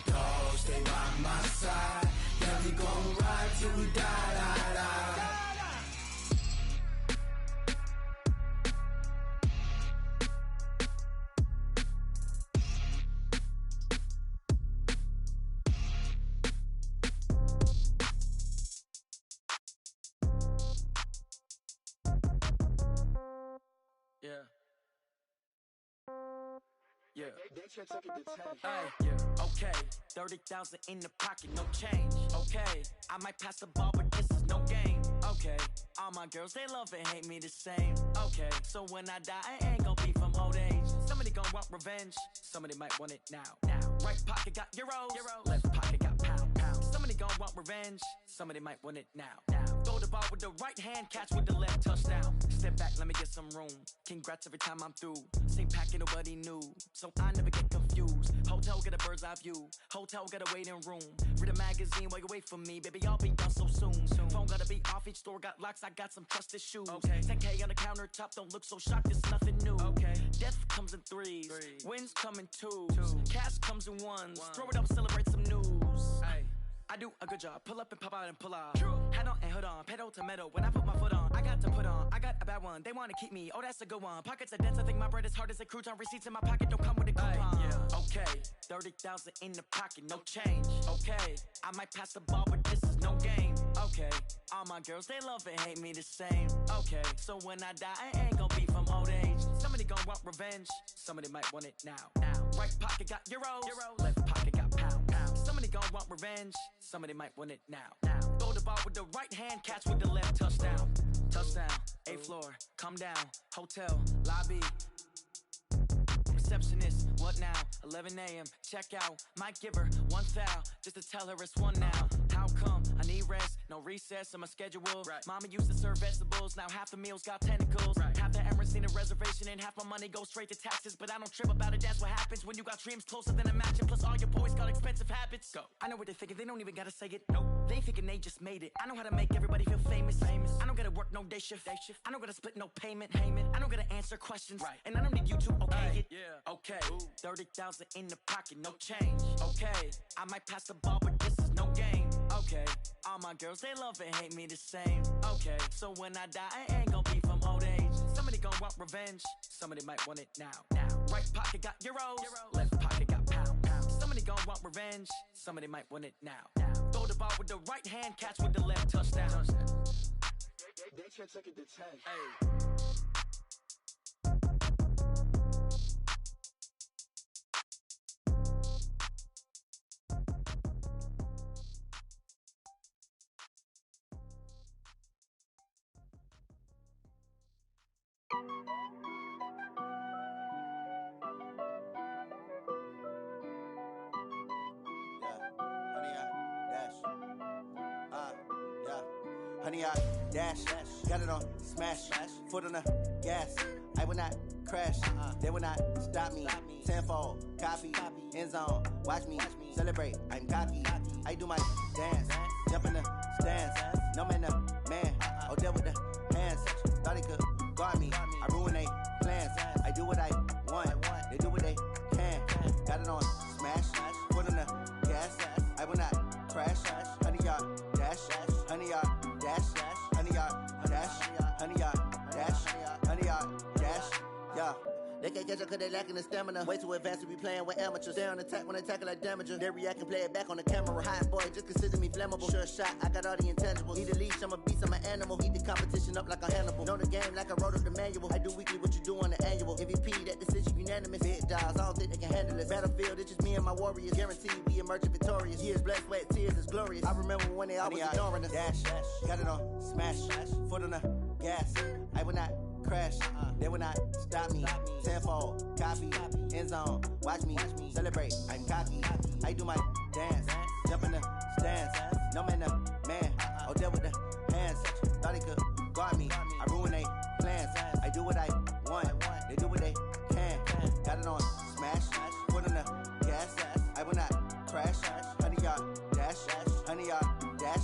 dog, stay by my side. Yeah, we gon' ride till we die, die, die. Yeah. Yeah. Ay, yeah. Okay. 30,000 in the pocket, no change. Okay. I might pass the ball, but this is no game. Okay. All my girls, they love and hate me the same. Okay. So when I die, I ain't gon' be from old age. Somebody gon' want revenge. Somebody might want it now. Right pocket got euros. Left pocket got pounds. Somebody gon' want revenge. Somebody might want it now. Throw the ball with the right hand, catch with the left, touchdown. Step back, let me get some room. Congrats every time I'm through. Same packet, nobody knew, so I never get confused. Hotel get a bird's eye view. Hotel got a waiting room. Read a magazine while you wait for me, baby. I'll be done so soon. Phone gotta be off, each store got locks. I got some trusted shoes. 10K on the countertop, don't look so shocked. It's nothing new. Death comes in threes. Wins come in twos. Cash comes in ones. Throw it up, celebrate some news. I do a good job, pull up and pop out and pull off. Hat on and hood on, pedal to metal. When I put my foot on, I got to put on. I got a bad one, they wanna keep me. Oh, that's a good one. Pockets are dense, I think my bread is hard as a crouton. Receipts in my pocket don't come with a coupon. Okay, 30,000 in the pocket, no change. Okay, I might pass the ball, but this is no game. Okay, all my girls, they love and hate me the same. Okay, so when I die, I ain't gon' be from old age. Somebody gon' want revenge. Somebody might want it now. Right pocket got euros. Left pocket got pounds. Somebody gon' want revenge. Somebody might want it now. Throw the ball with the right hand, catch with the left, touchdown. Touchdown, 8th floor, come down, hotel, lobby. Receptionist, what now? 11 a.m., check out. Might give her one foul, just to tell her it's one now. How come? I need rest, no recess in my schedule. Mama used to serve vegetables, now half the meals got tentacles. Half the Emirates need a reservation and half my money goes straight to taxes. But I don't trip about it, that's what happens when you got dreams closer than a match. And plus all your boys got expensive habits. Go. I know what they're thinking, they don't even gotta say it. Nope. They ain't thinking they just made it. I know how to make everybody feel famous. I don't gotta work no day shift. I don't gotta split no payment. I don't gotta answer questions. And I don't need you to okay it. Okay, 30,000 in the pocket, no change. Okay, I might pass the ball, but this is no game. Okay, all my girls, they love and hate me the same. Okay, so when I die, I ain't gon' be from old age. Somebody gon' want revenge. Somebody might want it now. Right pocket got euros. Left pocket got pounds. Somebody gon' want revenge. Somebody might want it now. Throw the ball with the right hand, catch with the left, touchdown. They can't take it to 10. Honey, I dash, got it on smash, foot on the gas. I will not crash, they will not stop me. Tenfold, copy, end zone, watch me celebrate. I'm cocky, I do my dance, jump in the stands. No man, the man, oh, there with the hands. Thought he could guard me, I ruin they plans. I do what I want, they do what they can. Got it on smash, foot on the gas. I will not crash, honey, y'all dash, honey, y'all dash, honey, y'all dash, honey, y'all dash, honey, y'all dash, yeah. They can't catch up cause they lacking the stamina. Way too advanced to be playing with amateurs. Stay on attack when they tackle like damager. They react and play it back on the camera. Hot boy, just consider me flammable. Sure shot, I got all the intangibles. Need a leash, I'm a beast, I'm an animal. Heat the competition up like a Hannibal. Know the game like I wrote up the manual. I do weekly what you do on the annual. MVP, that decision unanimous. Big dogs, I don't think they can handle it. Battlefield, it's just me and my warriors. Guaranteed we emerging victorious. Years, blood, sweat, tears, it's glorious. I remember when they always ignoring us. Dash, got it on smash, foot on the gas. I will not crash, they will not stop me. Tenfold, copy, end zone, watch me celebrate. I'm cocky, I do my dance, jump in the stands. No man, the man, oh, there with the hands. Thought he could guard me, I ruin they plans. I do what I want, they do what they can. Got it on smash, foot on the gas. I will not crash, honey, y'all dash, honey, y'all dash,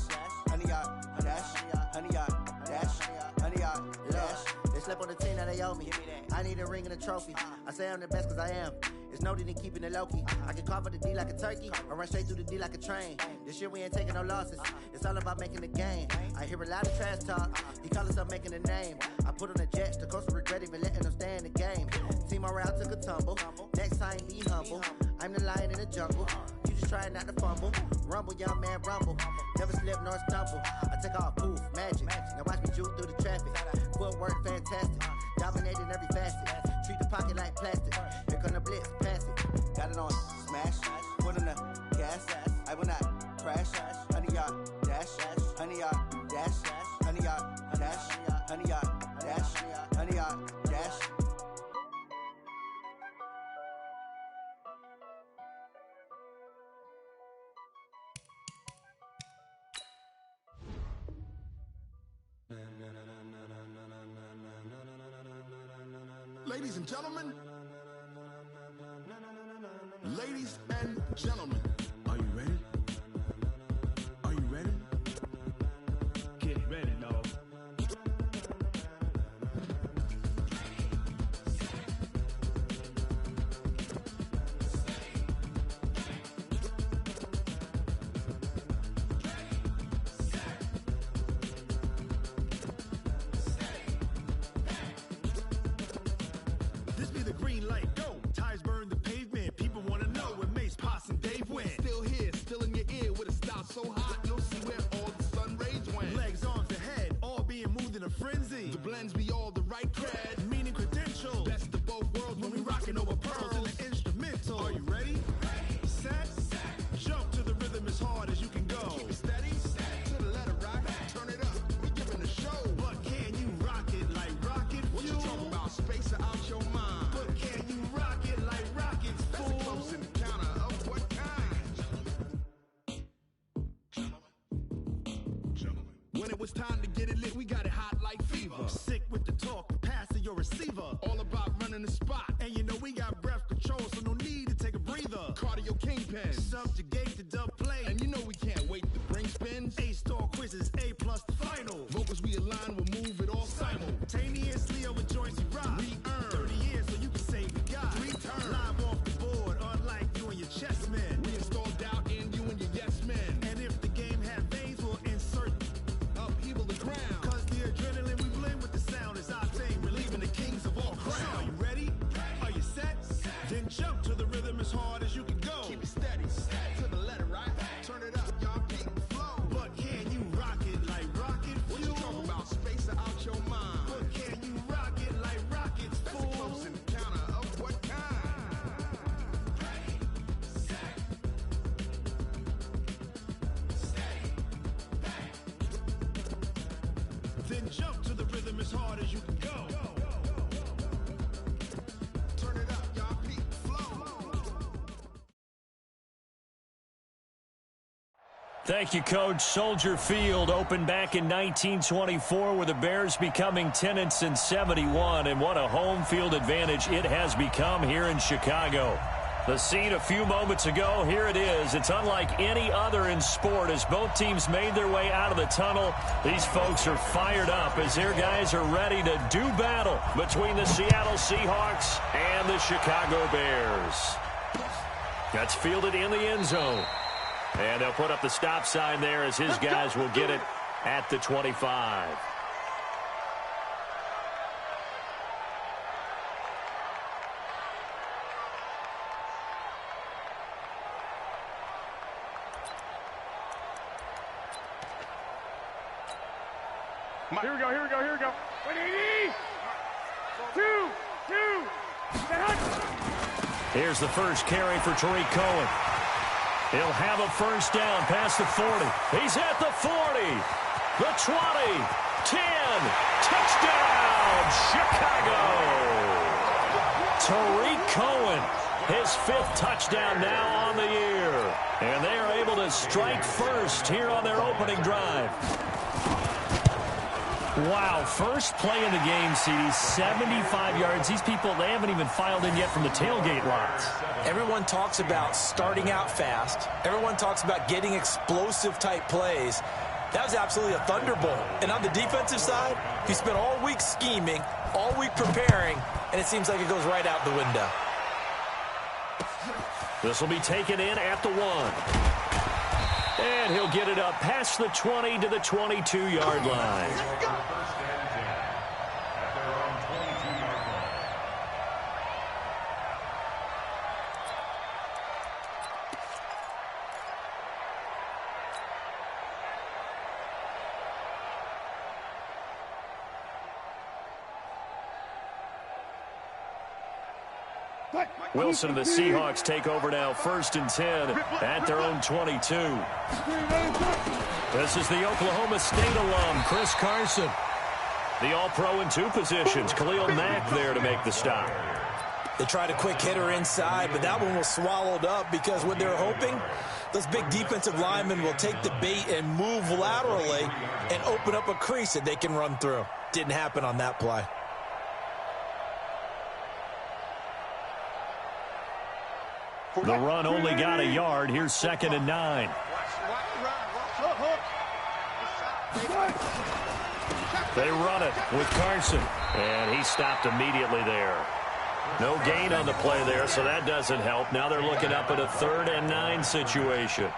honey, y'all dash, honey, y'all dash, honey, y'all dash. They slept on the team that they owe me. I need a ring and a trophy. I say I'm the best cause I am. It's no need in keeping it low-key. I can carve for the D like a turkey, or run straight through the D like a train. This year we ain't taking no losses. It's all about making the game. I hear a lot of trash talk. He call himself making a name. I put on the Jets, the coach will regret even letting them stay in the game. Team morale took a tumble. Next time be humble. I'm the lion in the jungle. You just trying not to fumble. Rumble, young man, rumble. Never slip nor stumble. I take off, poof, magic. Now watch me juke through the traffic. Footwork fantastic. Dominating every facet. Treat the pocket like plastic. Here come the blitz, pass it. Got it on smash. Foot on the gas. I will not crash. 100-yard dash. 100-yard dash. 100-yard dash. 100-yard dash. 100-yard dash. Ladies and gentlemen, ladies and gentlemen, are you ready? Are you ready? Get ready, dog. This be the green light, go. Tires burn the pavement. People want to know where Mace, Poss, and Dave went. Still here, still in your ear with a style so hot, you'll see where all the sun rays went. Legs, arms, and head, all being moved in a frenzy. The blends be all the right cred, meaning credentials. Best of both worlds when we rockin' over pearls in the instrumental. Are you ready? Set, jump to the rhythm as hard as you can go. Keep it steady, to the letter rock, turn it up, we giving a show. But can you rock it like rocket fuel? What you talking about, space out your mind? But can you rock it like rockets, fool? That's a close encounter of what kind? Gentlemen. When it was time to get it lit, we got it hot like fever. Sick with the talk, pass to your receiver. All about running the spot. And you know we got breath control, so no need to take a breather. Cardio kingpin, subjugate the dub play. And you know we can't wait to bring spins. A-star quizzes, A+ the final. Vocals we align, we'll move it all simultaneously over joints we rock. We earn 30 years so you can say we got 3 turns. Live off the board, unlike you and your chess men. We install doubt in you and your yes men. And if the game had veins, we'll insert upheaval the ground. Cause the adrenaline we blend with the sound is our thing, relieving the kings of all crowns. So are you ready? Are you set? Then jump to the rhythm as hard as you can go. Keep it steady, to the letter right. Turn it up, y'all keep the flow. But can you rock it like rocket fuel? What you talking about, space out your mind? But can you rock it like rockets, fool? That's a close encounter of what kind? Then jump to the rhythm as hard as you can go. Turn it up, y'all keep the flow. Thank you, Coach. Soldier Field opened back in 1924 with the Bears becoming tenants in 71, and what a home field advantage it has become here in Chicago. The scene a few moments ago, here it is. It's unlike any other in sport as both teams made their way out of the tunnel. These folks are fired up as their guys are ready to do battle between the Seattle Seahawks and the Chicago Bears. That's fielded in the end zone. And they'll put up the stop sign there as his guys will get it at the 25. Here we go, here we go, here we go. 180! 2, Here's the first carry for Tariq Cohen. He'll have a first down past the 40. He's at the 40, the 20, 10, touchdown, Chicago! Tariq Cohen, his 5th touchdown now on the year. And they are able to strike first here on their opening drive. Wow, first play in the game, CD, 75 yards. These people, they haven't even filed in yet from the tailgate lots. Everyone talks about starting out fast. Everyone talks about getting explosive-type plays. That was absolutely a thunderbolt. And on the defensive side, he spent all week scheming, all week preparing, and it seems like it goes right out the window. This will be taken in at the 1. And he'll get it up past the 20 to the 22-yard line. Wilson and the Seahawks take over now, 1st and 10 at their own 22. This is the Oklahoma State alum, Chris Carson. The All-Pro in 2 positions, Khalil Mack there to make the stop. They tried a quick hitter inside, but that one was swallowed up because what they're hoping, those big defensive linemen will take the bait and move laterally and open up a crease that they can run through. Didn't happen on that play. The run only got a yard. Here's 2nd and 9. They run it with Carson, and he stopped immediately there. No gain on the play there, so that doesn't help. Now they're looking up at a 3rd and 9 situation.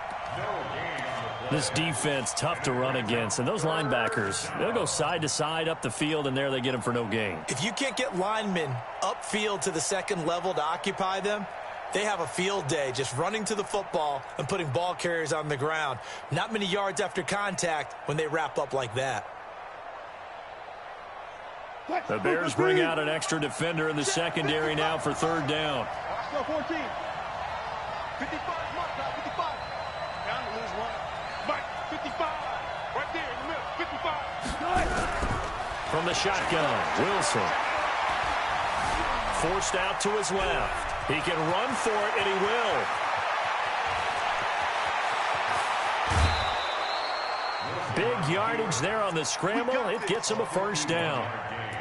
This defense, tough to run against. And those linebackers, they'll go side to side up the field, and there they get them for no gain. If you can't get linemen upfield to the 2nd level to occupy them, they have a field day just running to the football and putting ball carriers on the ground. Not many yards after contact when they wrap up like that. The Bears bring out an extra defender in the secondary now for 3rd down. 14. 55. 55. Down to lose 1. Mike, 55. Right there in the middle. 55. From the shotgun, Wilson. Forced out to his left. He can run for it, and he will. Big yardage there on the scramble. It gets him a 1st down.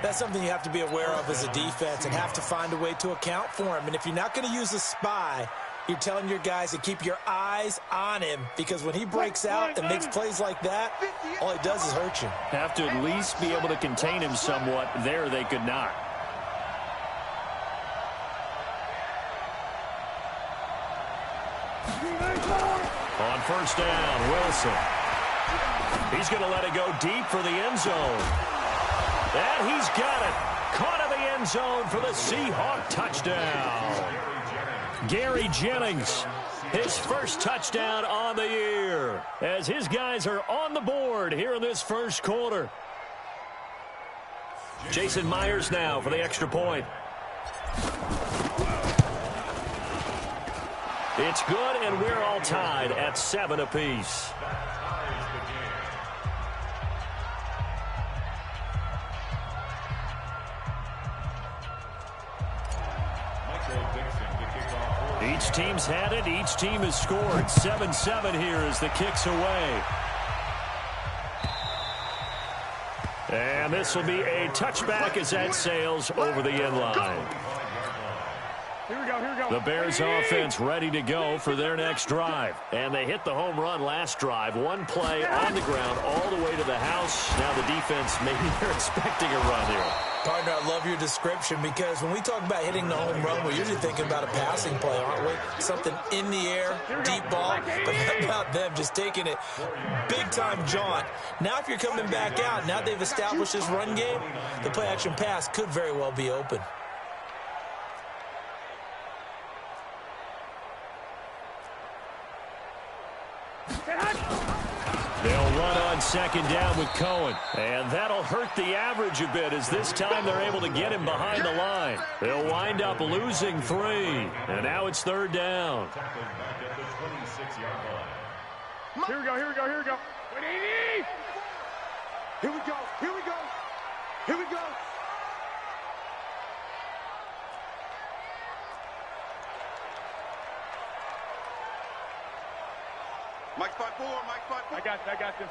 That's something you have to be aware of as a defense and have to find a way to account for him. And if you're not going to use a spy, you're telling your guys to keep your eyes on him, because when he breaks out and makes plays like that, all he does is hurt you. Have to at least be able to contain him somewhat. There they could not. On 1st down, Wilson. He's going to let it go deep for the end zone. And he's got it. Caught in the end zone for the Seahawk touchdown. Gary Jennings, his 1st touchdown on the year, as his guys are on the board here in this 1st quarter. Jason Myers now for the extra point. It's good, and we're all tied at 7 apiece. Each team's had it. Each team has scored. 7-7 here as the kick's away. And this will be a touchback as that sails over the end line. Here we go, here we go. The Bears offense ready to go for their next drive. And they hit the home run last drive. 1 play on the ground all the way to the house. Now the defense, maybe they're expecting a run here. Partner, I love your description, because when we talk about hitting the home run, we're usually thinking about a passing play, aren't we? Something in the air, deep ball. But how about them just taking it big-time jaunt? Now if you're coming back out, now they've established this run game, the play-action pass could very well be open. They'll run on 2nd down with Cohen. And that'll hurt the average a bit, as this time they're able to get him behind the line. They'll wind up losing 3. And now it's 3rd down. Here we go, here we go, here we go. Here we go, here we go. Here we go. Mike 5-4, Mike 5-4. I got this.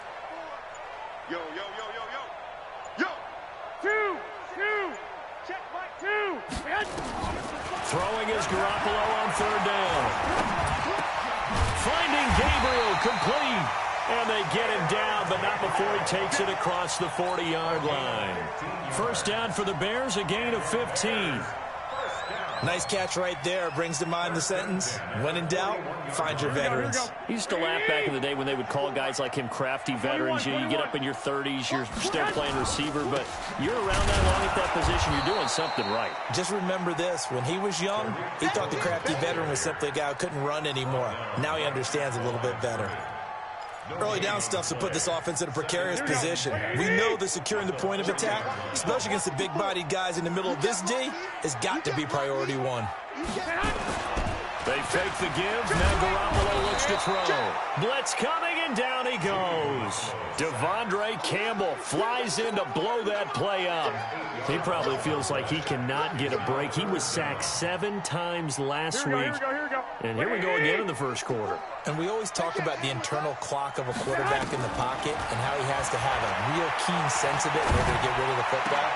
Yo, yo, yo, yo, yo. Yo. 2. Check, Mike, 2. Throwing is Garoppolo on 3rd down. Finding Gabriel complete. And they get him down, but not before he takes it across the 40-yard line. 1st down for the Bears, a gain of 15. Nice catch right there. Brings to mind the sentence, when in doubt, find your veterans. He used to laugh back in the day when they would call guys like him crafty veterans. You get up in your 30s, you're still playing receiver, but you're around that long at that position, you're doing something right. Just remember this. When he was young, he thought the crafty veteran was simply a guy who couldn't run anymore. Now he understands a little bit better. Early down stuff to put this offense in a precarious position. We know that securing the point of attack, especially against the big-bodied guys in the middle of this D, has got to be priority one. They fake the give. Now Garoppolo looks to throw. Blitz coming, and down he goes. Devondre Campbell flies in to blow that play up. He probably feels like he cannot get a break. He was sacked 7 times last week. And here we go again in the first quarter. And we always talk about the internal clock of a quarterback in the pocket and how he has to have a real keen sense of it in order to get rid of the football.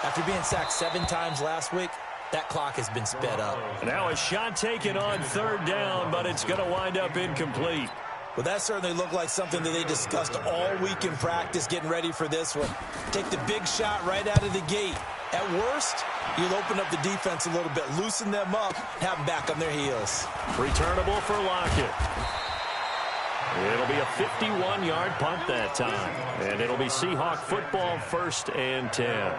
After being sacked 7 times last week, that clock has been sped up. Now a shot taken on 3rd down, but it's going to wind up incomplete. Well, that certainly looked like something that they discussed all week in practice getting ready for this one. Take the big shot right out of the gate. At worst, you'll open up the defense a little bit, loosen them up, have them back on their heels. Returnable for Lockett. It'll be a 51-yard punt that time. And it'll be Seahawk football, 1st and 10.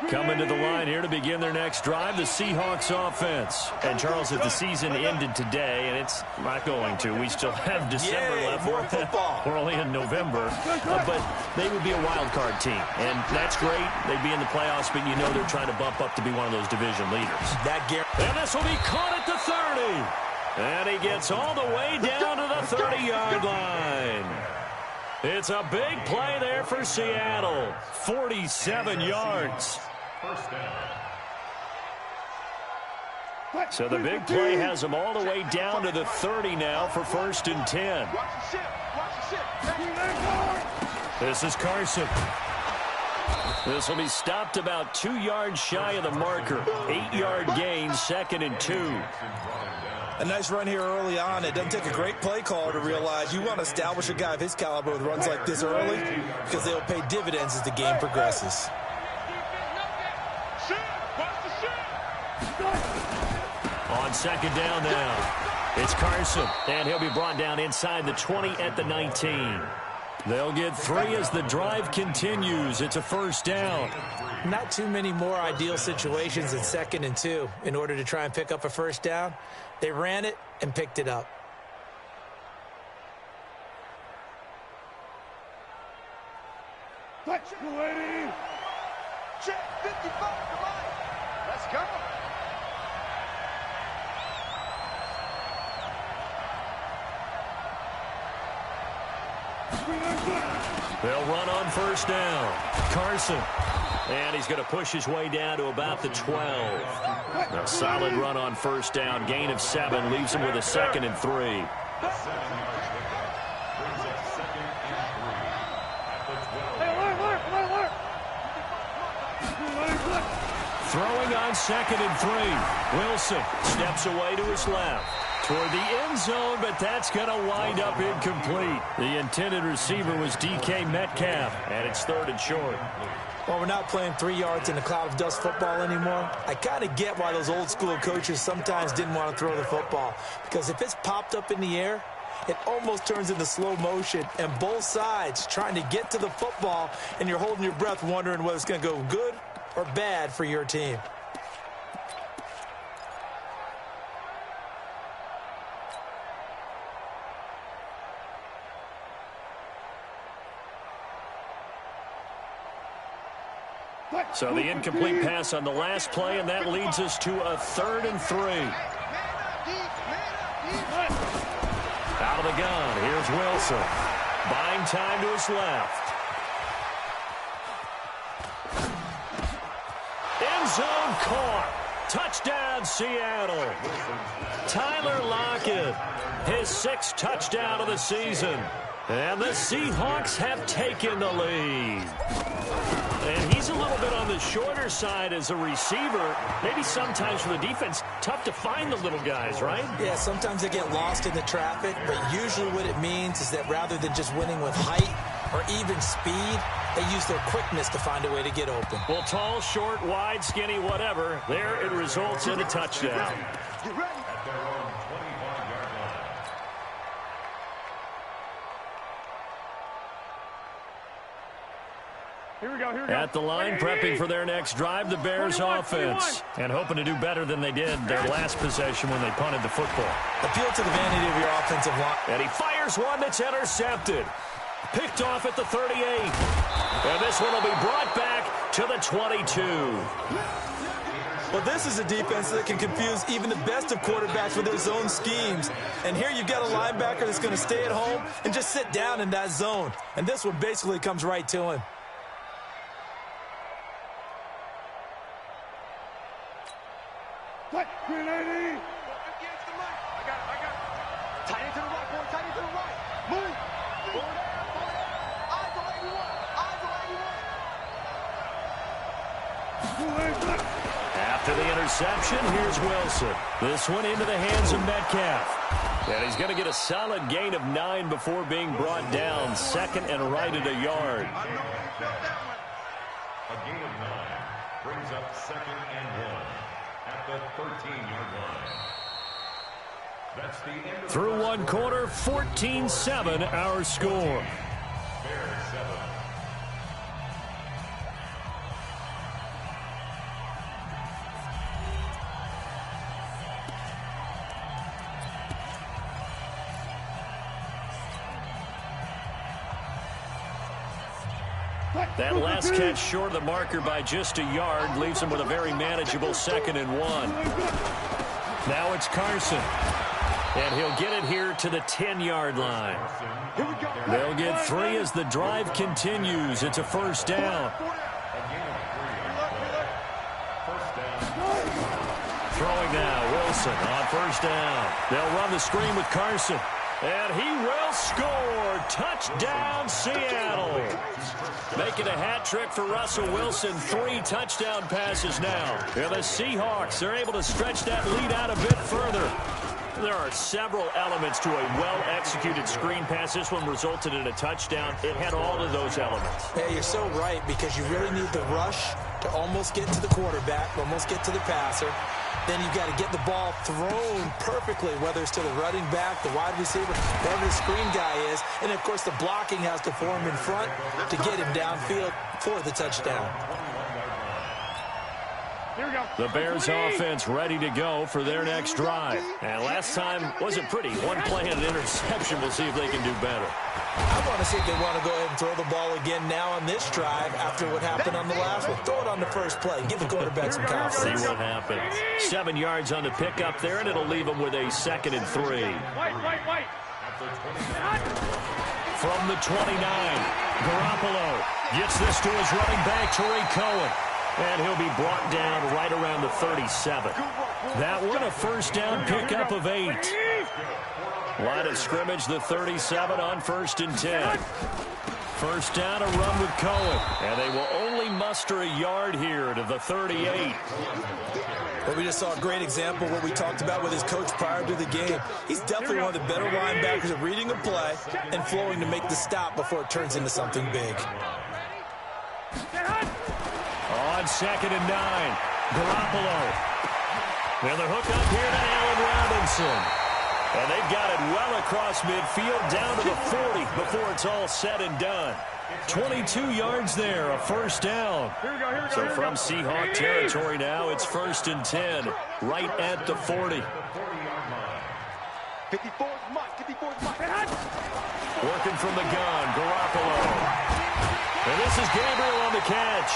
Coming to the line here to begin their next drive, the Seahawks offense. And, Charles, if the season ended today, and it's not going to, we still have December left. More football. We're only in November. But they would be a wild card team. And that's great. They'd be in the playoffs, but you know they're trying to bump up to be one of those division leaders. And this will be caught at the 30. And he gets all the way down to the 30-yard line. It's a big play there for Seattle. 47 yards. So the big play has them all the way down to the 30 now for 1st and 10. This is Carson. This will be stopped about 2 yards shy of the marker. 8-yard gain, 2nd and 2. A nice run here early on. It doesn't take a great play caller to realize you want to establish a guy of his caliber with runs like this early because they'll pay dividends as the game progresses. On 2nd down now, it's Carson, and he'll be brought down inside the 20 at the 19. They'll get 3 as the drive continues. It's a 1st down. Not too many more ideal situations than 2nd and 2 in order to try and pick up a 1st down. They ran it and picked it up. Touch, lady. Check 55 to line. Let's go. They'll run on 1st down. Carson. And he's going to push his way down to about the 12. A solid run on 1st down. Gain of 7 leaves him with a 2nd and 3. Throwing on 2nd and 3. Wilson steps away to his left. Toward the end zone, but that's going to wind up incomplete. The intended receiver was DK Metcalf, and it's 3rd and short. Well, we're not playing 3 yards in a cloud of dust football anymore. I kind of get why those old school coaches sometimes didn't want to throw the football. Because if it's popped up in the air, it almost turns into slow motion. And both sides trying to get to the football, and you're holding your breath wondering whether it's going to go good or bad for your team. So the incomplete pass on the last play, and that leads us to a 3rd and 3. Out of the gun, here's Wilson. Buying time to his left. End zone caught. Touchdown, Seattle. Tyler Lockett, his 6th touchdown of the season. And the Seahawks have taken the lead. And he's a little bit on the shorter side as a receiver. Maybe sometimes for the defense, tough to find the little guys, right? Yeah, sometimes they get lost in the traffic, but usually what it means is that rather than just winning with height or even speed, they use their quickness to find a way to get open. Well, tall, short, wide, skinny, whatever, there it results in a touchdown. You ready? Here we go, here we go. At the line, prepping for their next drive, the Bears offense. And hoping to do better than they did their last possession when they punted the football. Appeal to the vanity of your offensive line. And he fires one that's intercepted. Picked off at the 38. And this one will be brought back to the 22. Well, this is a defense that can confuse even the best of quarterbacks with their zone schemes. And here you've got a linebacker that's going to stay at home and just sit down in that zone. And this one basically comes right to him. What? 380. I got it. Tight into the right, boy. Tight into the right. Move. Forward down. Eyes on 81. Eyes on 81. After the interception, here's Wilson. This one into the hands of Metcalf. And he's going to get a solid gain of 9 before being brought down. 2nd and right at a yard. A gain of 9 brings up 2nd and 1. At the 13-yard line. That's the end of Through one quarter, 14-7 our score. Bears 7. That last catch short of the marker by just a yard leaves him with a very manageable 2nd and 1. Now it's Carson. And he'll get it here to the 10-yard line. They'll get 3 as the drive continues. It's a first down. Throwing now, Wilson on first down. They'll run the screen with Carson. And he will score. Touchdown, Seattle. Making a hat trick for Russell Wilson. 3 touchdown passes now. And the Seahawks are able to stretch that lead out a bit further. There are several elements to a well-executed screen pass. This one resulted in a touchdown. It had all of those elements. Yeah, you're so right, because you really need the rush to almost get to the quarterback, almost get to the passer. Then you've got to get the ball thrown perfectly, whether it's to the running back, the wide receiver, whoever the screen guy is. And, of course, the blocking has to form in front to get him downfield for the touchdown. The Bears offense ready to go for their next drive. And last time wasn't pretty. One play and an interception. We'll see if they can do better. I want to see if they want to go ahead and throw the ball again now on this drive after what happened on the last one. Throw it on the first play. Give the quarterback some confidence. See what happens. 7 yards on the pickup there, and it'll leave them with a 2nd and 3. From the 29, Garoppolo gets this to his running back, Tariq Cohen. And he'll be brought down right around the 37. That one, a first down pickup of 8. Line of scrimmage, the 37 on 1st and 10. First down, a run with Cohen. And they will only muster a yard here to the 38. Well, we just saw a great example of what we talked about with his coach prior to the game. He's definitely one of the better linebackers at reading a play and flowing to make the stop before it turns into something big. On 2nd and 9, Garoppolo. And the hook up here to Allen Robinson. And they've got it well across midfield down to the 40 before it's all said and done. 22 yards there, a first down. So from Seahawk territory now, it's 1st and 10, right at the 40. 54's Mike. 54's Mike. Working from the gun, Garoppolo. And this is Gabriel on the catch.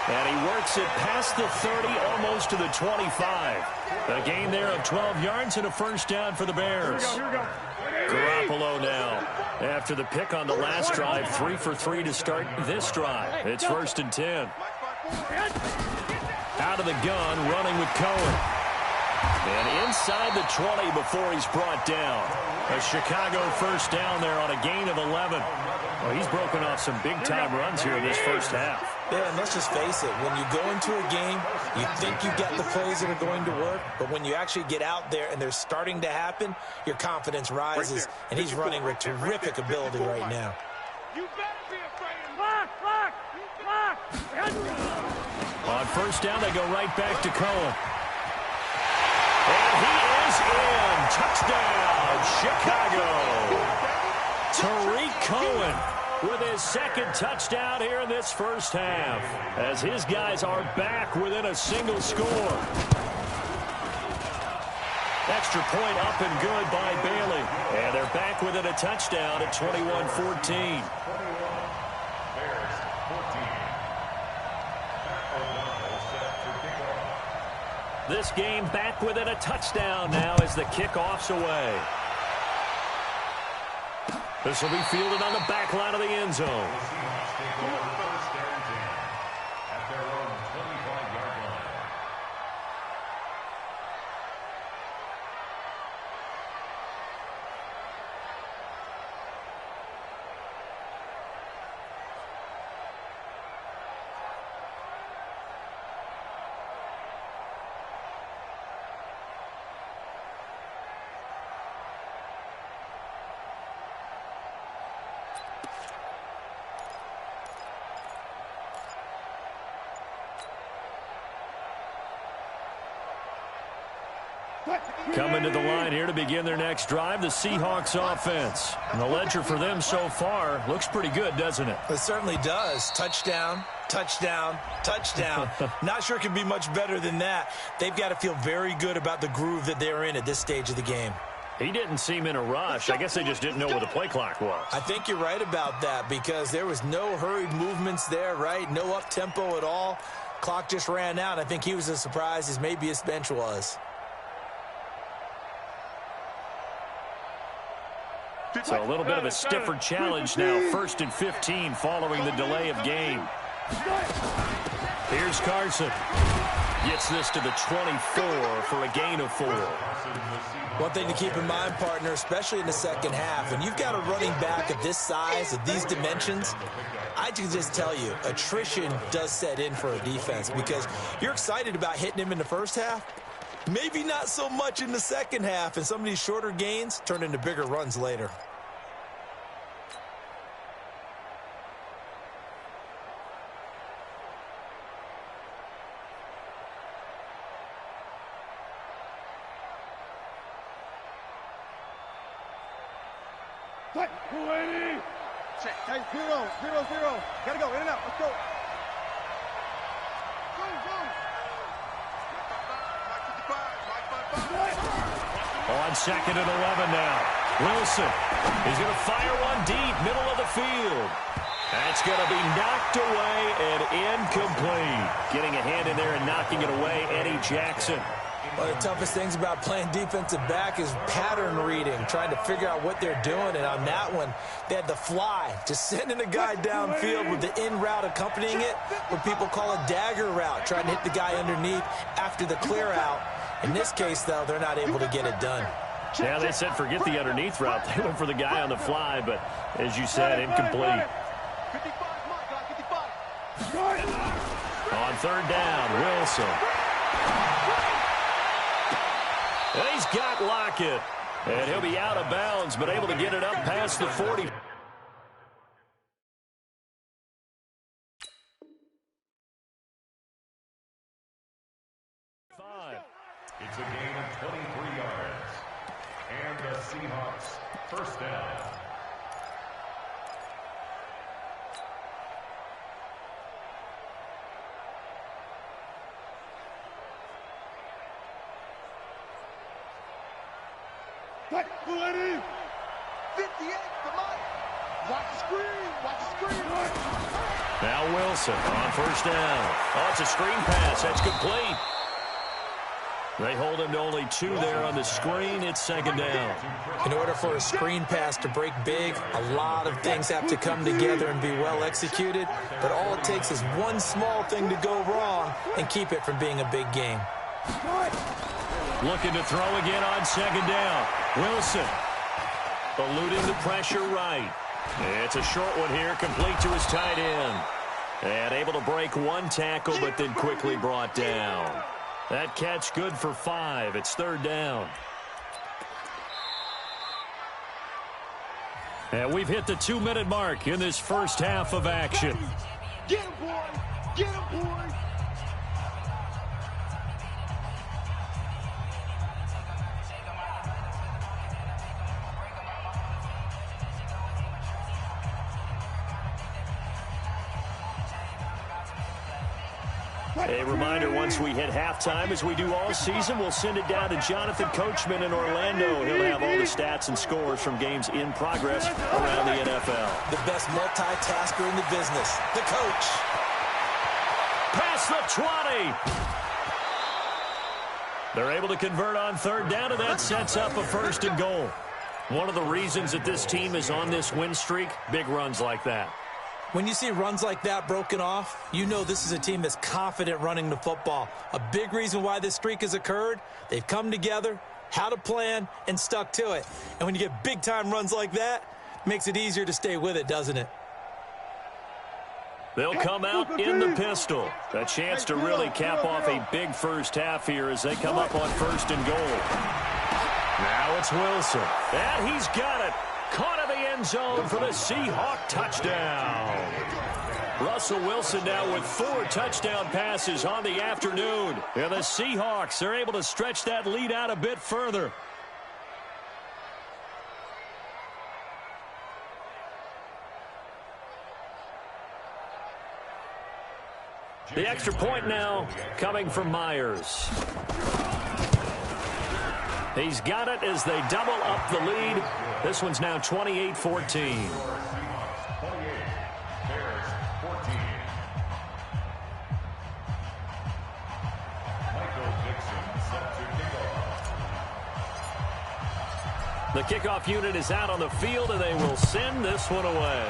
And he works it past the 30, almost to the 25. A gain there of 12 yards and a first down for the Bears. Garoppolo now. After the pick on the last drive, 3 for 3 to start this drive. It's 1st and 10. Out of the gun, running with Cohen. And inside the 20 before he's brought down. A Chicago first down there on a gain of 11. Well, he's broken off some big-time runs here in this first half. Yeah, and let's just face it. When you go into a game, you think you get the plays that are going to work, but when you actually get out there and they're starting to happen, your confidence rises, and he's running with terrific ability right now. You better be afraid of On first down, they go right back to Cohen. And he is in. Touchdown, Chicago. Tariq Cohen with his second touchdown here in this first half, as his guys are back within a single score. Extra point up and good by Bailey. And they're back within a touchdown at 21-14. This game back within a touchdown now as the kickoff's away. This will be fielded on the back line of the end zone. Coming to the line here to begin their next drive, the Seahawks offense. And the ledger for them so far looks pretty good, doesn't it? It certainly does. Touchdown, touchdown, touchdown. Not sure it can be much better than that. They've got to feel very good about the groove that they're in at this stage of the game. He didn't seem in a rush. I guess they just didn't know where the play clock was. I think you're right about that because there was no hurried movements there, right? No up-tempo at all. Clock just ran out. I think he was as surprised as maybe his bench was. So a little bit of a stiffer challenge now. 1st and 15 following the delay of game. Here's Carson. Gets this to the 24 for a gain of 4. One thing to keep in mind, partner, especially in the second half, when you've got a running back of this size, of these dimensions, I can just tell you, attrition does set in for a defense because you're excited about hitting him in the first half. Maybe not so much in the second half, and some of these shorter gains turn into bigger runs later. Check. Hey, 0, 0, 0. Gotta go, in and out. Let's go. On 2nd and 11 now. Wilson. He's going to fire one deep, middle of the field. That's going to be knocked away and incomplete. Getting a hand in there and knocking it away, Eddie Jackson. One of the toughest things about playing defensive back is pattern reading, trying to figure out what they're doing. And on that one, they had the fly, just sending a guy downfield with the in route accompanying it, what people call a dagger route, trying to hit the guy underneath after the clear out. In this case, though, they're not able to get it done. Yeah, they said forget the underneath route. They went for the guy on the fly, but as you said, incomplete. On 3rd down, Wilson. He's got Lockett, and he'll be out of bounds, but able to get it up past the 40. It's a gain of 23 yards. And the Seahawks first down. Hey, 58, come on. Watch the screen, watch the screen. Now Wilson on 1st down. Oh, it's a screen pass. That's complete. They hold him to only 2 there on the screen. It's second down. In order for a screen pass to break big, a lot of things have to come together and be well executed. But all it takes is one small thing to go wrong and keep it from being a big game. Looking to throw again on second down. Wilson eluding the pressure right. It's a short one here, complete to his tight end. And able to break one tackle, but then quickly brought down. That catch good for 5. It's third down. And we've hit the 2-minute mark in this first half of action. Get him, boy! Get him, boy! A reminder, once we hit halftime, as we do all season, we'll send it down to Jonathan Coachman in Orlando. He'll have all the stats and scores from games in progress around the NFL. The best multitasker in the business, the coach. Past the 20. They're able to convert on third down, and that sets up a first and goal. One of the reasons that this team is on this win streak, big runs like that. When you see runs like that broken off, you know this is a team that's confident running the football. A big reason why this streak has occurred, they've come together, had a plan, and stuck to it. And when you get big-time runs like that, it makes it easier to stay with it, doesn't it? They'll come out in the pistol. A chance to really cap off a big first half here as they come up on first and goal. Now it's Wilson. And he's got it. Caught in the end zone for the Seahawk touchdown. Russell Wilson now with 4 touchdown passes on the afternoon. And the Seahawks are able to stretch that lead out a bit further. The extra point now coming from Myers. He's got it as they double up the lead. This one's now 28-14. 28, Bears 14. Michael Dixon set to kickoff. The kickoff unit is out on the field, and they will send this one away.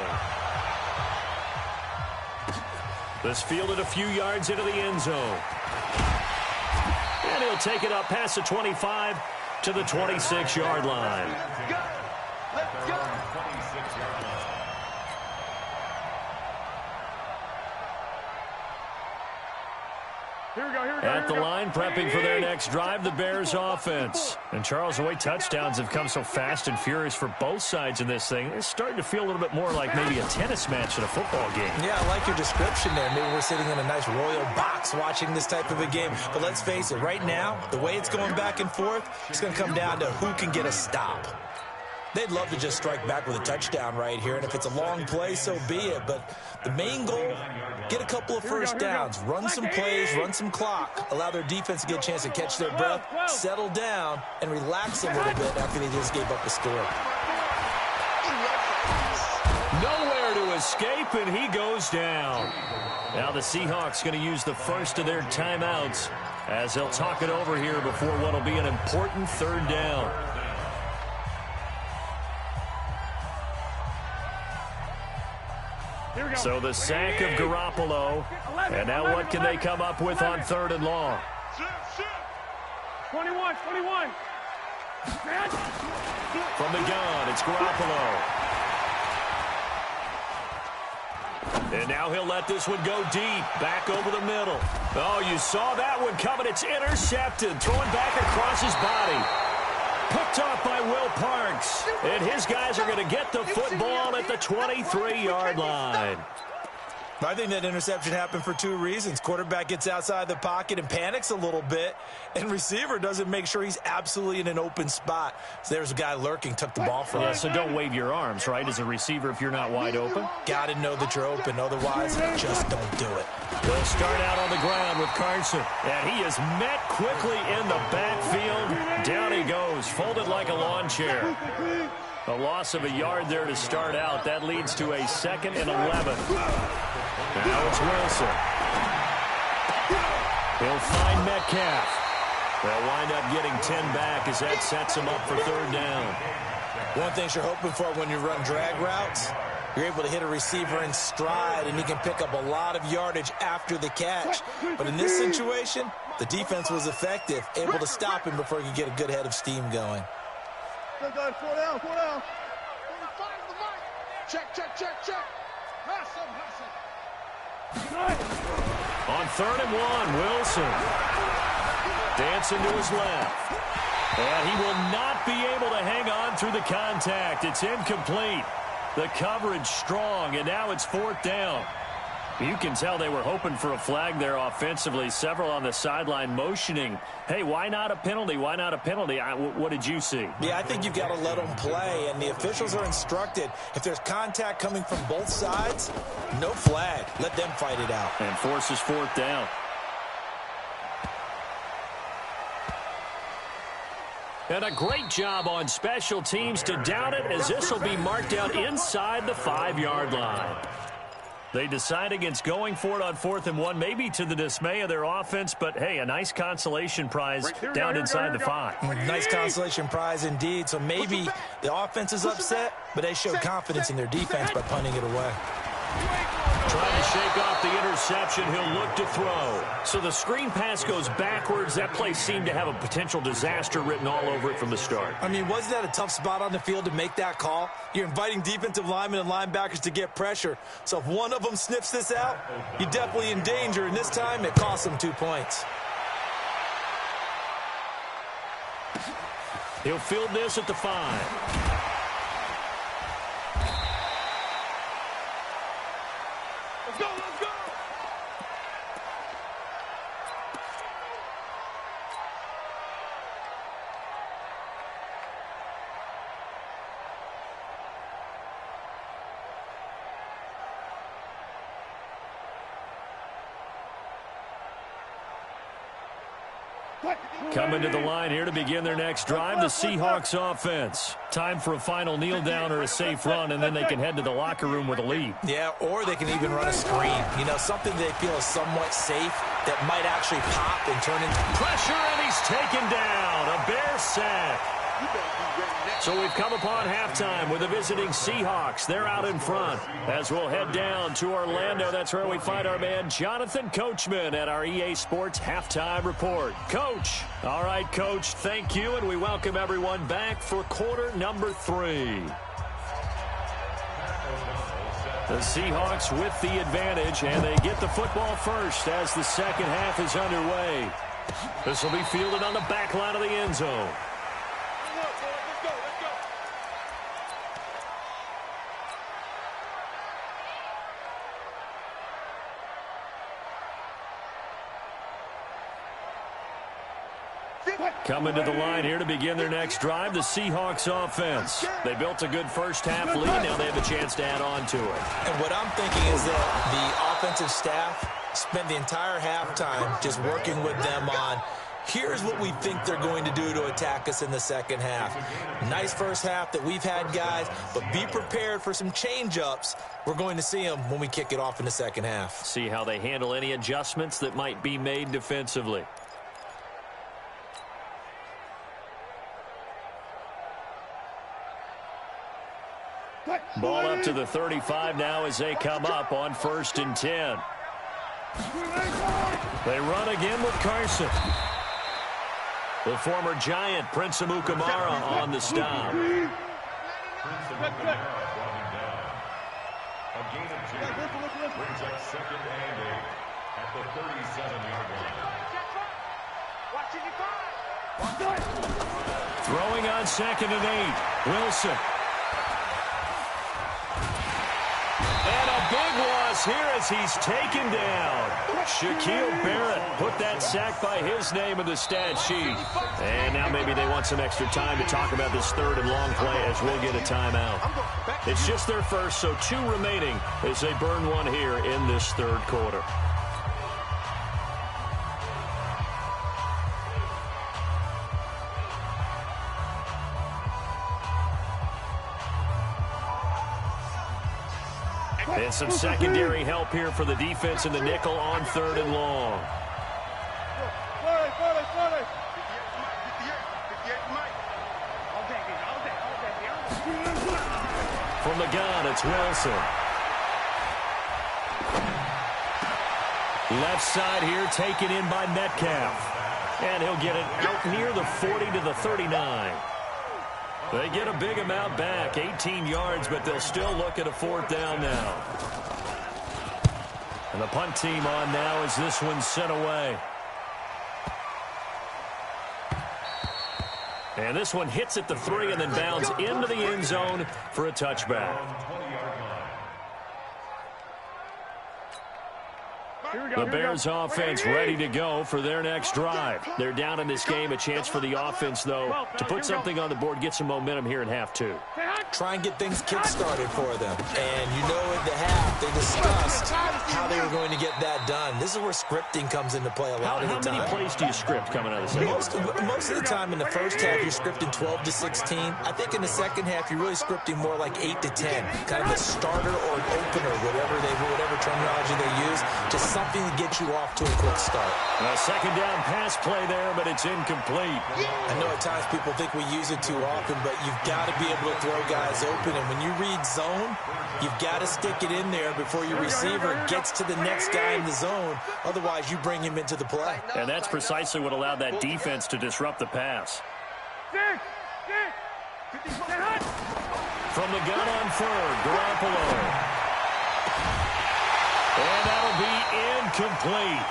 This fielded a few yards into the end zone. And he'll take it up past the 25 to the 26-yard line. Let's go! 26-yard line. Here we go, here we go. At the line, prepping for their next drive, the Bears offense. And Charles, the way touchdowns have come so fast and furious for both sides in this thing, it's starting to feel a little bit more like maybe a tennis match in a football game. Yeah, I like your description there. Maybe we're sitting in a nice royal box watching this type of a game. But let's face it, right now, the way it's going back and forth, it's going to come down to who can get a stop. They'd love to just strike back with a touchdown right here, and if it's a long play, so be it. But the main goal, get a couple of first downs, run some plays, run some clock, allow their defense to get a chance to catch their breath, settle down, and relax a little bit after they just gave up a score. Nowhere to escape, and he goes down. Now the Seahawks going to use the first of their timeouts as they'll talk it over here before what will be an important third down. So the sack of Garoppolo, and now what can they come up with on third and long? 21. From the gun, it's Garoppolo. And now he'll let this one go deep, back over the middle. Oh, you saw that one coming. It's intercepted, throwing back across his body. Picked off by Will Parks. And his guys are going to get the football at the 23-yard line. I think that interception happened for 2 reasons. Quarterback gets outside the pocket and panics a little bit, and receiver doesn't make sure he's absolutely in an open spot. So there's a guy lurking, took the ball from him. Yeah, so don't wave your arms, right, as a receiver if you're not wide open. Got to know that you're open, otherwise just don't do it. They'll start out on the ground with Carson, and he is met quickly in the backfield. Down he goes, folded like a lawn chair. A loss of a yard there to start out. That leads to a 2nd and 11. Now it's Wilson. He'll find Metcalf. They'll wind up getting 10 back as that sets them up for third down. One thing you're hoping for when you run drag routes, you're able to hit a receiver in stride, and he can pick up a lot of yardage after the catch. But in this situation, the defense was effective, able to stop him before he could get a good head of steam going. Good, guys. 4 down, 4 down. Check. Hustle. On 3rd and 1, Wilson. Dancing to his left. And he will not be able to hang on through the contact. It's incomplete. The coverage strong, and now it's 4th down. You can tell they were hoping for a flag there offensively. Several on the sideline motioning, hey, why not a penalty? Why not a penalty? What did you see? Yeah, I think you've got to let them play, and the officials are instructed, if there's contact coming from both sides, no flag. Let them fight it out. And forces 4th down. And a great job on special teams to down it, as this will be marked out inside the 5-yard line. They decide against going for it on 4th and 1, maybe to the dismay of their offense, but, hey, a nice consolation prize down inside the 5. Nice consolation prize indeed. So maybe the offense is upset, but they showed confidence in their defense by punting it away. Trying to shake off the interception, he'll look to throw. So the screen pass goes backwards. That play seemed to have a potential disaster written all over it from the start. I mean, wasn't that a tough spot on the field to make that call? You're inviting defensive linemen and linebackers to get pressure. So if one of them sniffs this out, you're definitely in danger. And this time, it cost them 2 points. He'll field this at the 5. Let's go. Coming to the line here to begin their next drive, the Seahawks offense. Time for a final kneel down or a safe run, and then they can head to the locker room with a lead. Yeah, or they can even run a screen. You know, something they feel is somewhat safe that might actually pop and turn into pressure, and he's taken down. A Bear sack. So we've come upon halftime with the visiting Seahawks. They're out in front. As we'll head down to Orlando, that's where we find our man Jonathan Coachman at our EA Sports Halftime Report. Coach. All right, Coach, thank you, and we welcome everyone back for quarter number 3. The Seahawks with the advantage, and they get the football first as the second half is underway. This will be fielded on the back line of the end zone. Coming to the line here to begin their next drive, the Seahawks offense. They built a good first half lead. Now they have a chance to add on to it. And what I'm thinking is that the offensive staff spent the entire halftime just working with them on, here's what we think they're going to do to attack us in the second half. Nice first half that we've had, guys, but be prepared for some change-ups. We're going to see them when we kick it off in the second half. See how they handle any adjustments that might be made defensively. Ball up to the 35 now as they come up on 1st and 10. They run again with Carson. The former Giant, Prince Amukamara, on the stop. A gain of 2 brings up 2nd and 8 at the 37-yard line. Throwing on 2nd and 8. Wilson. And a big loss here as he's taken down. Shaquille Barrett put that sack by his name in the stat sheet. And now maybe they want some extra time to talk about this 3rd and long play as we'll get a timeout. It's just their first, so 2 remaining as they burn one here in this 3rd quarter. And some secondary help here for the defense in the nickel on 3rd and long. From the gun, it's Wilson. Left side here taken in by Metcalf. And he'll get it out near the 40 to the 39. They get a big amount back, 18 yards, but they'll still look at a 4th down now. And the punt team on now as this one's sent away. And this one hits at the 3 and then bounds into the end zone for a touchback. The Bears offense ready to go for their next drive. They're down in this game. A chance for the offense, though, to put something on the board, get some momentum here in half 2. Try and get things kick-started for them. And you know at the half, they discussed how they were going to get that done. This is where scripting comes into play a lot of the time. How many plays do you script coming out of the second? Most of the time in the first half, you're scripting 12 to 16. I think in the second half, you're really scripting more like 8 to 10. Kind of a starter or an opener, whatever terminology they use, just something to get you off to a quick start. A second down pass play there, but it's incomplete. I know at times people think we use it too often, but you've got to be able to throw guys open. And when you read zone, you've got to stick it in there before your receiver gets to the next guy in the zone. Otherwise, you bring him into the play. And that's precisely what allowed that defense to disrupt the pass. From the gun on third, Garoppolo. And that'll be incomplete.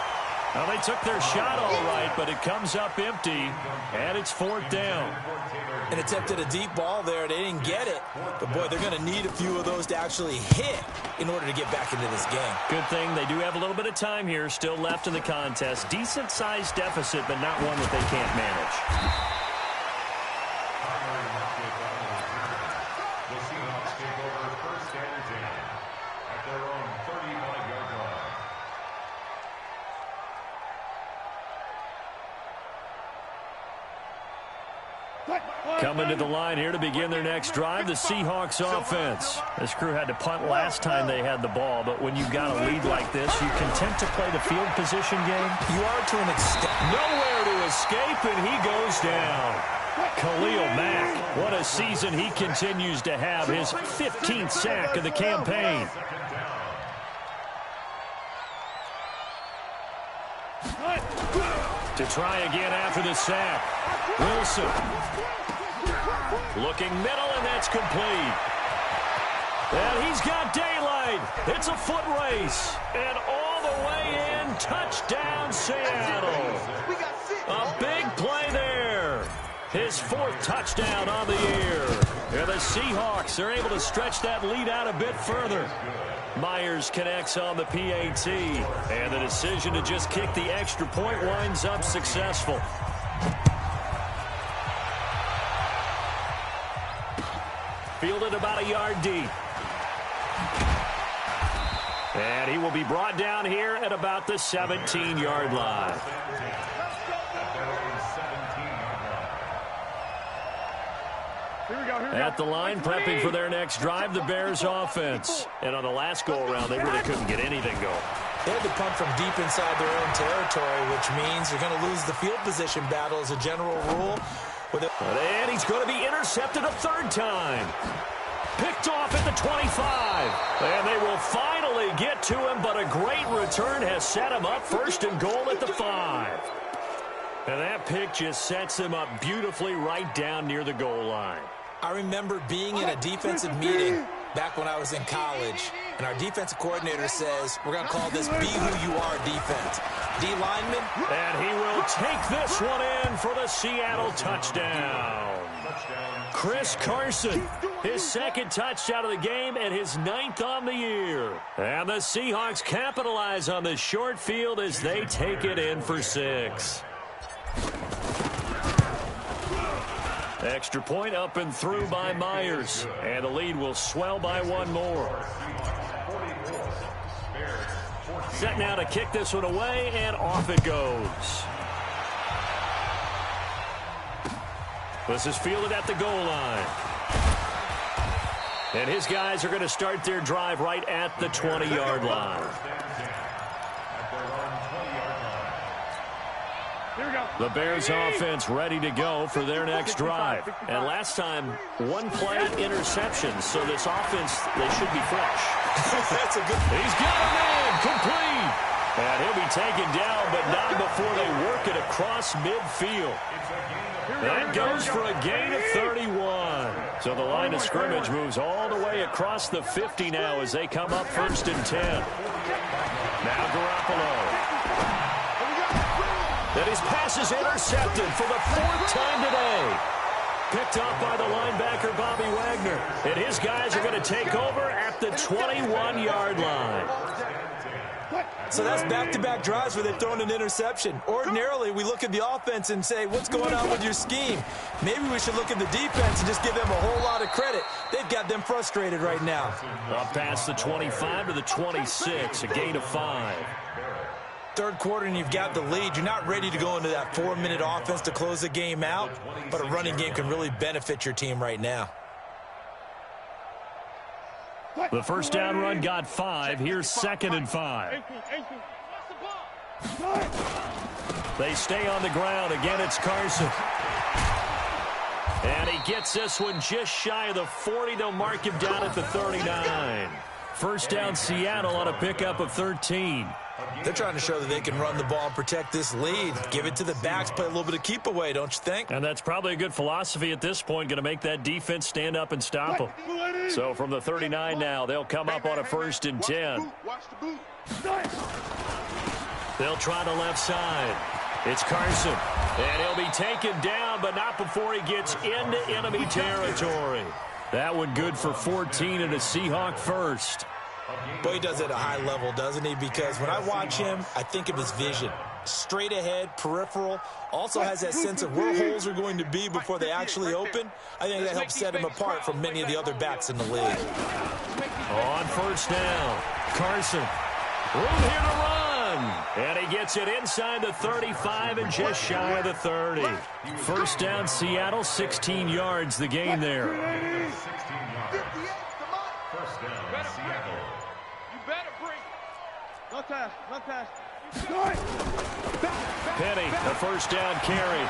Now, they took their shot all right, but it comes up empty, and it's 4th down. And attempted a deep ball there. They didn't get it. But, boy, they're going to need a few of those to actually hit in order to get back into this game. Good thing they do have a little bit of time here still left in the contest. Decent-sized deficit, but not one that they can't manage. Coming to the line here to begin their next drive, the Seahawks offense. This crew had to punt last time they had the ball, but when you've got a lead like this, you content to play the field position game? You are to an extent. Nowhere to escape, and he goes down. Khalil Mack, what a season he continues to have, his 15th sack of the campaign. To try again after the sack, Wilson. Looking middle, and that's complete. And he's got daylight. It's a foot race. And all the way in, touchdown Seattle. A big play there. His 4th touchdown on the year. And the Seahawks are able to stretch that lead out a bit further. Myers connects on the PAT. And the decision to just kick the extra point winds up successful. Fielded about a yard deep. And he will be brought down here at about the 17-yard line. At the line, prepping for their next drive, the Bears offense. And on the last go-around, they really couldn't get anything going. They had to punt from deep inside their own territory, which means you're going to lose the field position battle as a general rule. And he's going to be intercepted a 3rd time. Picked off at the 25. And they will finally get to him, but a great return has set him up 1st and goal at the 5. And that pick just sets him up beautifully right down near the goal line. I remember being in a defensive meeting back when I was in college, and our defensive coordinator says, we're going to call this Be Who You Are defense. D lineman. And he will take this one in for the Seattle touchdown. Chris Carson, his 2nd touchdown of the game and his 9th on the year. And the Seahawks capitalize on this short field as they take it in for 6. Extra point up and through by Myers. And the lead will swell by 1 more. Set now to kick this one away, and off it goes. This is fielded at the goal line. And his guys are going to start their drive right at the 20-yard line. The Bears offense ready to go for their next drive. And last time, one play interception. So this offense, they should be fresh. That's a good. He's got a man complete. And he'll be taken down, but not before they work it across midfield. That goes for a gain of 31. So the line of scrimmage moves all the way across the 50 now as they come up 1st and 10. Now Garoppolo. And his pass is intercepted for the 4th time today. Picked off by the linebacker, Bobby Wagner. And his guys are going to take over at the 21-yard line. So that's back-to-back drives where they've thrown an interception. Ordinarily, we look at the offense and say, what's going on with your scheme? Maybe we should look at the defense and just give them a whole lot of credit. They've got them frustrated right now. Up past the 25 to the 26, a gain of 5. Third quarter and you've got the lead. You're not ready to go into that 4-minute offense to close the game out, but a running game can really benefit your team right now. The first down run got 5. Here's 2nd and 5. They stay on the ground. Again, it's Carson. And he gets this one just shy of the 40. They'll mark him down at the 39. First down, Seattle on a pickup of 13. They're trying to show that they can run the ball and protect this lead. Give it to the backs, play a little bit of keep away, don't you think? And that's probably a good philosophy at this point, going to make that defense stand up and stop them. So from the 39 now, they'll come up on a 1st and 10. They'll try the left side. It's Carson. And he'll be taken down, but not before he gets into enemy territory. That one good for 14 and a Seahawk first. Boy, he does it at a high level, doesn't he? Because when I watch him, I think of his vision. Straight ahead, peripheral. Also has that sense of where holes are going to be before they actually open. I think that helps set him apart from many of the other backs in the league. On first down, Carson. Room here to run. And he gets it inside the 35 and just shy of the 30. First down, Seattle, 16 yards the gain there. First down, Seattle. Run pass. Penny, the first down carry.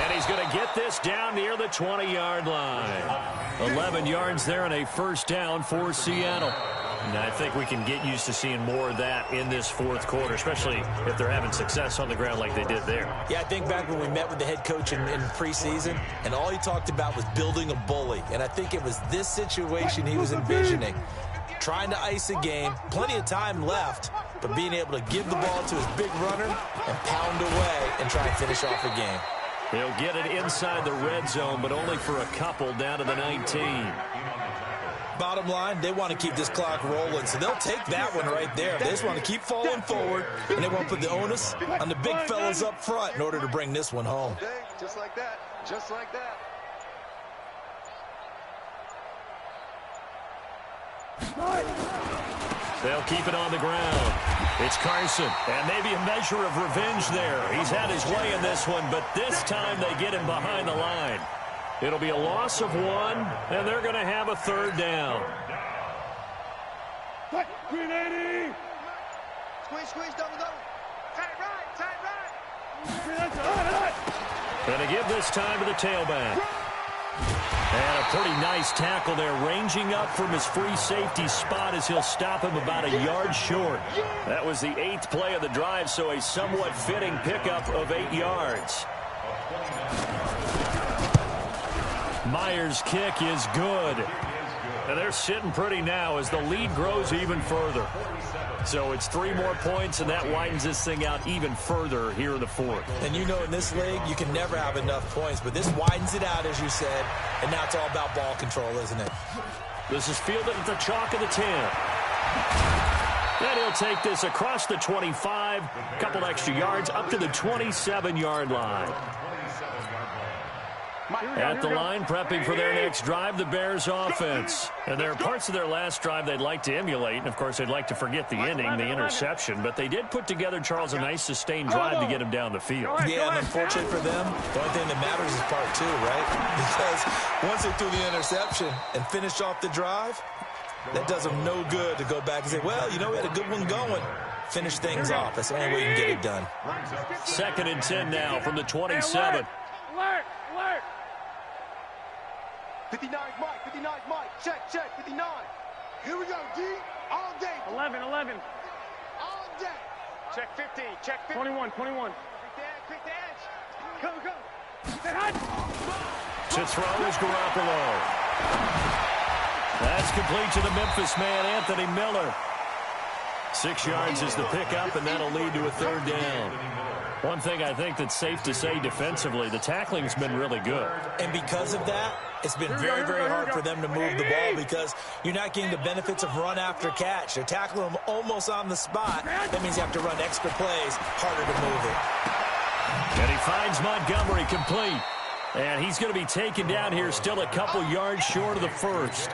And he's going to get this down near the 20-yard line. 11 yards there and a first down for Seattle. And I think we can get used to seeing more of that in this 4th quarter, especially if they're having success on the ground like they did there. Yeah, I think back when we met with the head coach in preseason, and all he talked about was building a bully. And I think it was this situation he was envisioning. Trying to ice a game, plenty of time left, but being able to give the ball to his big runner and pound away and try and finish off a game. He'll get it inside the red zone, but only for a couple down to the 19. Bottom line, they want to keep this clock rolling, so they'll take that one right there. They just want to keep falling forward, and they want to put the onus on the big fellas up front in order to bring this one home. Just like that. Just like that. They'll keep it on the ground. It's Carson, and maybe a measure of revenge there. He's had his way in this one, but this time they get him behind the line. It'll be a loss of 1, and they're going to have a 3rd down. Green 80. Squeeze, double. Tight right. Going to give this time to the tailback. And a pretty nice tackle there, ranging up from his free safety spot as he'll stop him about a yard short. That was the 8th play of the drive, so a somewhat fitting pickup of 8 yards. Myers' kick is good. And they're sitting pretty now as the lead grows even further. So it's 3 more points, and that widens this thing out even further here in the 4th. And you know in this league, you can never have enough points, but this widens it out, as you said, and now it's all about ball control, isn't it? This is fielded at the chalk of the 10. Then he'll take this across the 25, a couple extra yards, up to the 27-yard line. At the line, prepping for their next drive, the Bears offense. And there are parts of their last drive they'd like to emulate. And, of course, they'd like to forget the ending, the interception. But they did put together, Charles, a nice sustained drive to get him down the field. Yeah, and unfortunate for them, the only thing that matters is part 2, right? Because once they threw the interception and finished off the drive, that does them no good to go back and say, well, you know, we had a good one going. Finish things off. That's the only way you can get it done. 2nd and 10 now from the 27. Alert! 59, Mike. 59, Mike. Check. 59. Here we go, D. All day. 11. All day. Check 15. 21. Quick the edge. Go. To throw is Garoppolo. That's complete to the Memphis man, Anthony Miller. 6 yards is the pickup, and that'll lead to a 3rd down. One thing I think that's safe to say defensively, the tackling's been really good. And because of that, it's been very, very hard for them to move the ball because you're not getting the benefits of run after catch. They're tackling them almost on the spot. That means you have to run extra plays, harder to move it. And he finds Montgomery complete. And he's going to be taken down here, still a couple yards short of the first.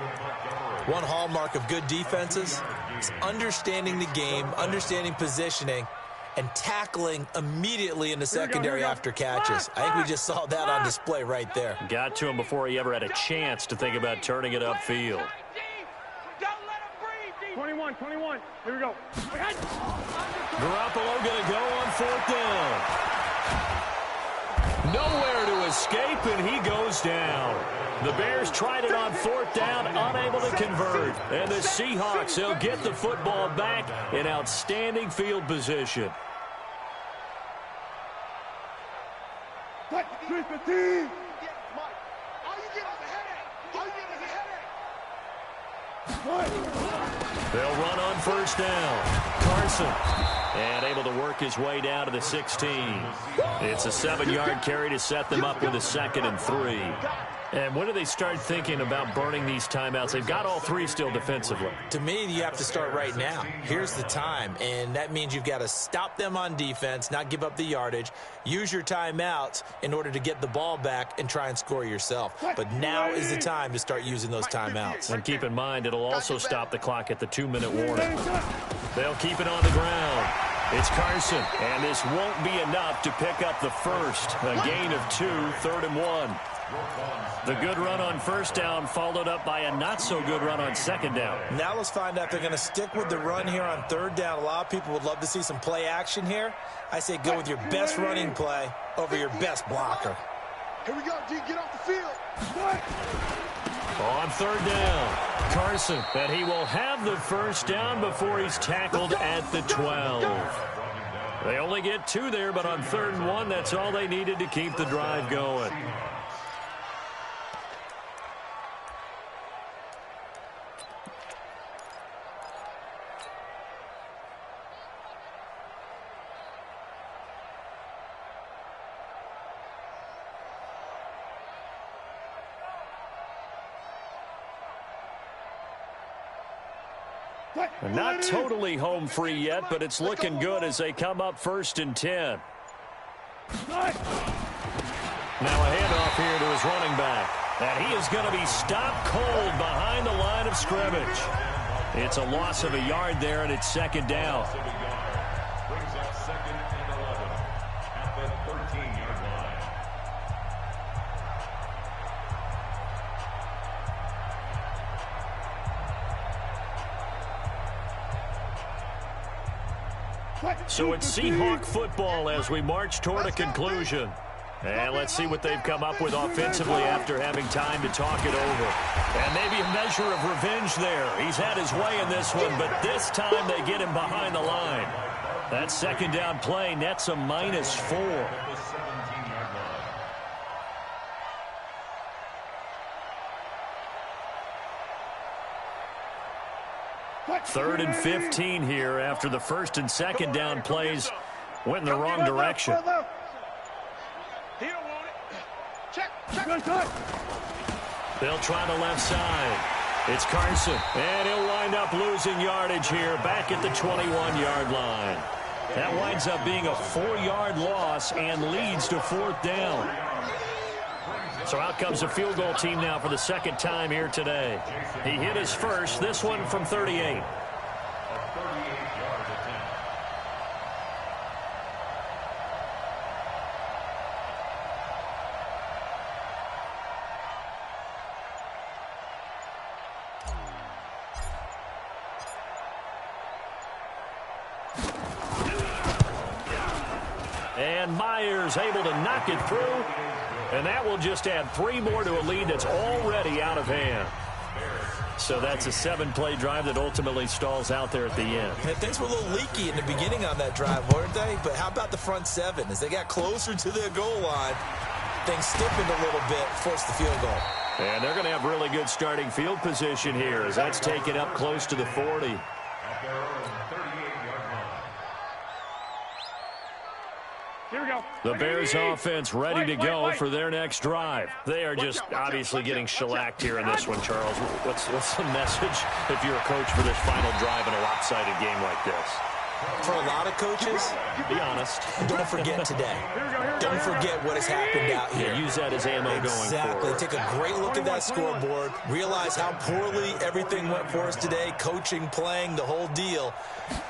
One hallmark of good defenses is understanding the game, understanding positioning, and tackling immediately in the secondary after catches. I think we just saw that on display right there. Got to him before he ever had a chance to think about turning it upfield. 21. Here we go. Garoppolo going to go on 4th down. Nowhere to escape, and he goes down. The Bears tried it on 4th down, unable to convert. And the Seahawks, they'll get the football back in outstanding field position. They'll run on 1st down. Carson. And able to work his way down to the 16. It's a 7-yard carry to set them up with a 2nd and 3. And when do they start thinking about burning these timeouts? They've got all 3 still defensively. To me, you have to start right now. Here's the time, and that means you've got to stop them on defense, not give up the yardage, use your timeouts in order to get the ball back and try and score yourself. But now is the time to start using those timeouts. And keep in mind, it'll also stop the clock at the 2-minute warning. They'll keep it on the ground. It's Carson, and this won't be enough to pick up the first. A gain of 2, 3rd and 1. The good run on 1st down followed up by a not-so-good run on 2nd down. Now let's find out if they're going to stick with the run here on 3rd down. A lot of people would love to see some play action here. I say go with your best running play over your best blocker. Here we go, D. Get off the field. On 3rd down, Carson, and he will have the 1st down before he's tackled at the 12. They only get 2 there, but on 3rd and 1, that's all they needed to keep the drive going. Not totally home free yet, but it's looking good as they come up 1st and 10. Now a handoff here to his running back. And he is going to be stopped cold behind the line of scrimmage. It's a loss of a yard there, and it's 2nd down. Brings up 2nd and 11 at the 13-yard line. So it's Seahawk football as we march toward a conclusion. And let's see what they've come up with offensively after having time to talk it over. And maybe a measure of revenge there. He's had his way in this one, but this time they get him behind the line. That 2nd down play nets a -4. 3rd and 15 here after the 1st and 2nd down plays went in the wrong direction. They'll try the left side. It's Carson, and he'll wind up losing yardage here back at the 21-yard line. That winds up being a 4-yard loss and leads to 4th down. So out comes the field goal team now for the 2nd time here today. He hit his first, this one from 38. And Myers able to knock it through. And that will just add 3 more to a lead that's already out of hand. So that's a 7-play drive that ultimately stalls out there at the end. And things were a little leaky in the beginning on that drive, weren't they? But how about the front 7? As they got closer to their goal line, things stiffened a little bit, forced the field goal. And they're going to have really good starting field position here as that's taken up close to the 40. Here we go. The Bears offense ready to go for their next drive. They are just obviously getting shellacked here in this one, Charles. What's the message if you're a coach for this final drive in a lopsided game like this? For a lot of coaches, be honest, don't forget today. Don't forget what has happened out here. Use that as ammo going forward. Exactly. Take a great look at that scoreboard. Realize how poorly everything went for us today. Coaching, playing, the whole deal.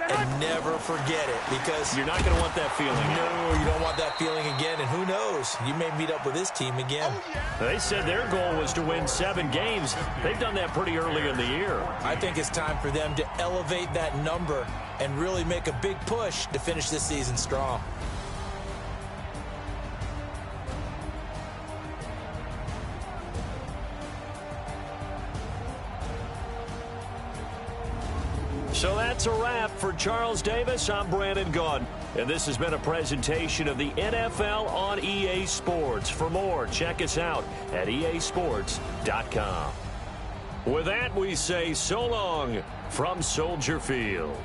And never forget it, because you're not going to want that feeling. No, you don't want that feeling again. And who knows? You may meet up with this team again. They said their goal was to win 7 games. They've done that pretty early in the year. I think it's time for them to elevate that number and really make a big push to finish this season strong. So that's a wrap for Charles Davis. I'm Brandon Gaudin, and this has been a presentation of the NFL on EA Sports. For more, check us out at easports.com. With that, we say so long from Soldier Field.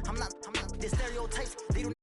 I'm not, the stereotypes, they don't